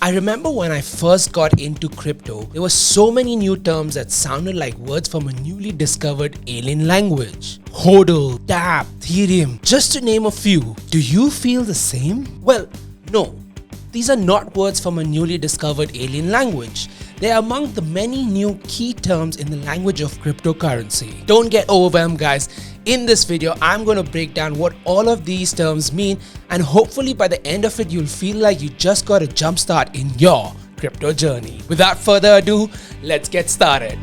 I remember when I first got into crypto, there were so many new terms that sounded like words from a newly discovered alien language. Hodl, DApp, Ethereum, just to name a few. Do you feel the same? Well, no. These are not words from a newly discovered alien language. They are among the many new key terms in the language of cryptocurrency. Don't get overwhelmed, guys. In this video, I'm going to break down what all of these terms mean, and hopefully by the end of it, you'll feel like you just got a jump start in your crypto journey. Without further ado, let's get started.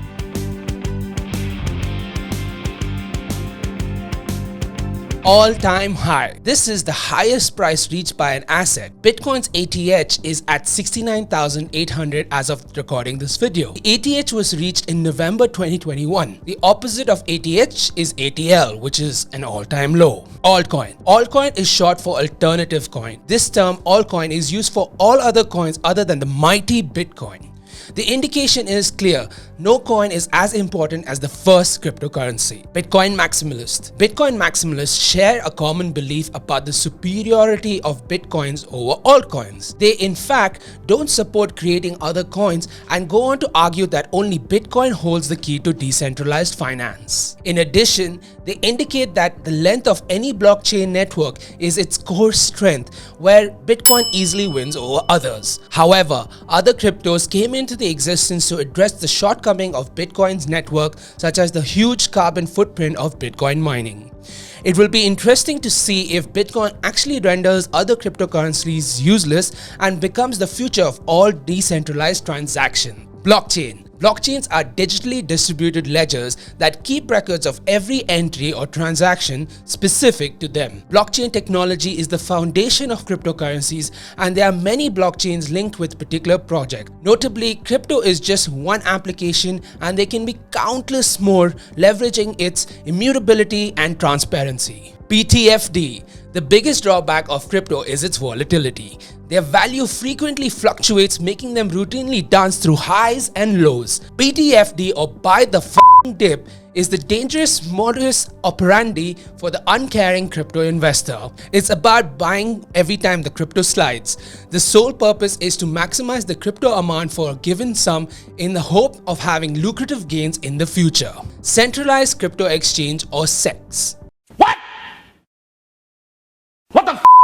All-time high. This is the highest price reached by an asset. Bitcoin's ATH is at 69,800 as of recording this video. The ATH was reached in November 2021. The opposite of ATH is ATL, which is an all-time low. Altcoin. Altcoin is short for alternative coin. This term altcoin is used for all other coins other than the mighty Bitcoin. The indication is clear. No coin is as important as the first cryptocurrency. Bitcoin Maximalist. Bitcoin Maximalists share a common belief about the superiority of Bitcoins over altcoins. They in fact don't support creating other coins and go on to argue that only Bitcoin holds the key to decentralized finance. In addition, they indicate that the length of any blockchain network is its core strength, where Bitcoin easily wins over others. However, other cryptos came into the existence to address the shortcoming of Bitcoin's network, such as the huge carbon footprint of Bitcoin mining. It will be interesting to see if Bitcoin actually renders other cryptocurrencies useless and becomes the future of all decentralized transactions. Blockchain. Blockchains are digitally distributed ledgers that keep records of every entry or transaction specific to them. Blockchain technology is the foundation of cryptocurrencies, and there are many blockchains linked with particular projects. Notably, crypto is just one application, and there can be countless more leveraging its immutability and transparency. BTFD. The biggest drawback of crypto is its volatility. Their value frequently fluctuates, making them routinely dance through highs and lows. BTFD, or buy the f***ing dip, is the dangerous modus operandi for the uncaring crypto investor. It's about buying every time the crypto slides. The sole purpose is to maximize the crypto amount for a given sum in the hope of having lucrative gains in the future. Centralized Crypto Exchange, or CEX.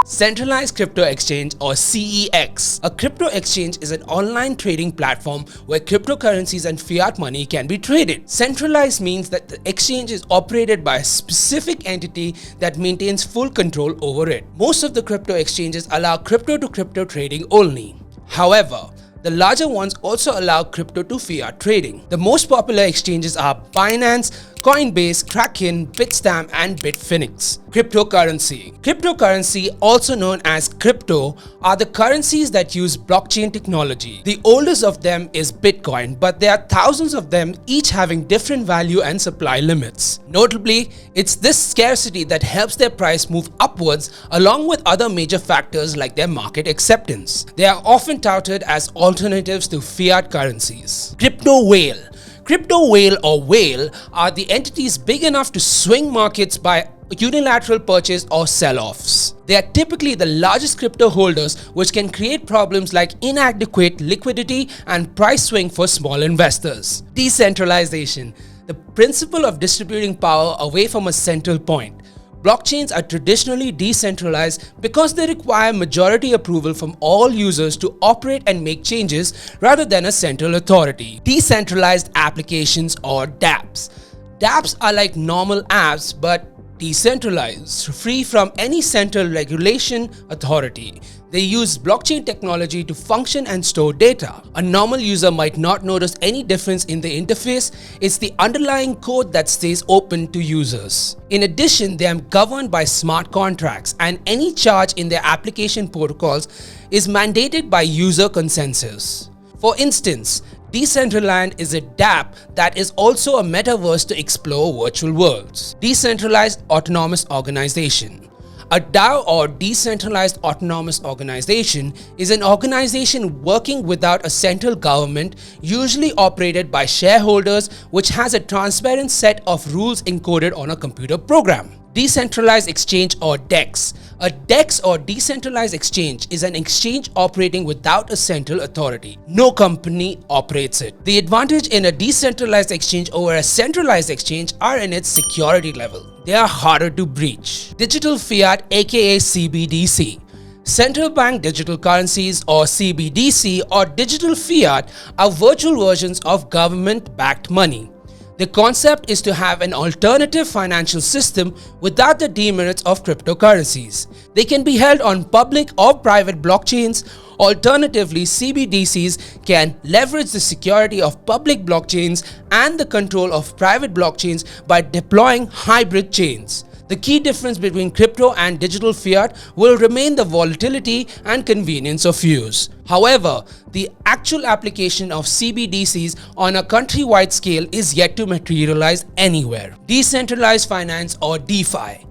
Centralized Crypto Exchange, or CEX. A crypto exchange is an online trading platform where cryptocurrencies and fiat money can be traded. Centralized means that the exchange is operated by a specific entity that maintains full control over it. Most of the crypto exchanges allow crypto-to-crypto trading only. However, the larger ones also allow crypto to fiat trading. The most popular exchanges are Binance, Coinbase, Kraken, Bitstamp, and Bitfinex. Cryptocurrency. Cryptocurrency, also known as crypto, are the currencies that use blockchain technology. The oldest of them is Bitcoin, but there are thousands of them, each having different value and supply limits. Notably, it's this scarcity that helps their price move upwards, along with other major factors like their market acceptance. They are often touted as alternatives to fiat currencies. Crypto whale. Crypto whale or whale are the entities big enough to swing markets by unilateral purchase or sell-offs. They are typically the largest crypto holders, which can create problems like inadequate liquidity and price swing for small investors. Decentralization. The principle of distributing power away from a central point. Blockchains are traditionally decentralized because they require majority approval from all users to operate and make changes rather than a central authority. Decentralized Applications, or dApps. dApps are like normal apps but decentralized, free from any central regulation authority. They use blockchain technology to function and store data. A normal user might not notice any difference in the interface. It's the underlying code that stays open to users. In addition, they are governed by smart contracts, and any charge in their application protocols is mandated by user consensus. For instance, Decentraland is a dApp that is also a metaverse to explore virtual worlds. Decentralized Autonomous Organization. A DAO, or Decentralized Autonomous Organization, is an organization working without a central government, usually operated by shareholders, which has a transparent set of rules encoded on a computer program. Decentralized Exchange or DEX. A DEX or Decentralized Exchange is an exchange operating without a central authority. No company operates it. The advantage in a decentralized exchange over a centralized exchange are in its security level. They are harder to breach. Digital Fiat aka CBDC. Central bank digital currencies or CBDC or digital fiat are virtual versions of government-backed money. The concept is to have an alternative financial system without the demerits of cryptocurrencies. They can be held on public or private blockchains. Alternatively, CBDCs can leverage the security of public blockchains and the control of private blockchains by deploying hybrid chains. The key difference between crypto and digital fiat will remain the volatility and convenience of use. However, the actual application of CBDCs on a countrywide scale is yet to materialize anywhere. Decentralized finance or DeFi.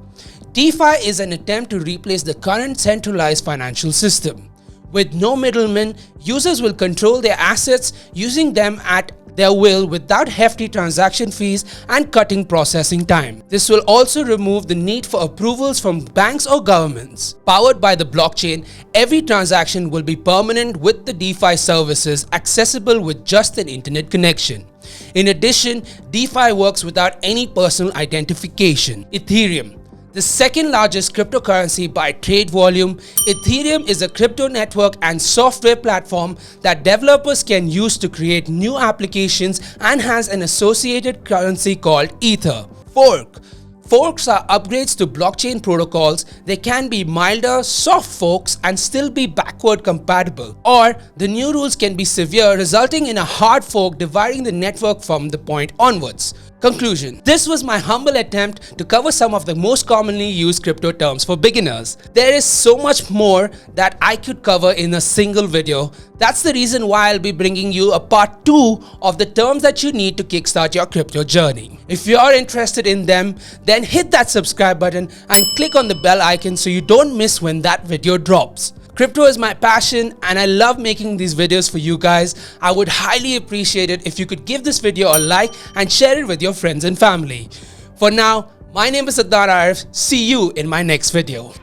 DeFi is an attempt to replace the current centralized financial system. With no middlemen, users will control their assets using them at their will without hefty transaction fees and cutting processing time. This will also remove the need for approvals from banks or governments. Powered by the blockchain, every transaction will be permanent with the DeFi services accessible with just an internet connection. In addition, DeFi works without any personal identification. Ethereum. The second largest cryptocurrency by trade volume, Ethereum is a crypto network and software platform that developers can use to create new applications and has an associated currency called Ether. Fork. Forks are upgrades to blockchain protocols. They can be milder, soft forks and still be backward compatible. Or the new rules can be severe, resulting in a hard fork dividing the network from the point onwards. Conclusion. This was my humble attempt to cover some of the most commonly used crypto terms for beginners. There is so much more that I could cover in a single video. That's the reason why I'll be bringing you a part 2 of the terms that you need to kickstart your crypto journey. If you're interested in them, then hit that subscribe button and click on the bell icon so you don't miss when that video drops. Crypto is my passion and I love making these videos for you guys. I would highly appreciate it if you could give this video a like and share it with your friends and family. For now, my name is Sadar Arif. See you in my next video.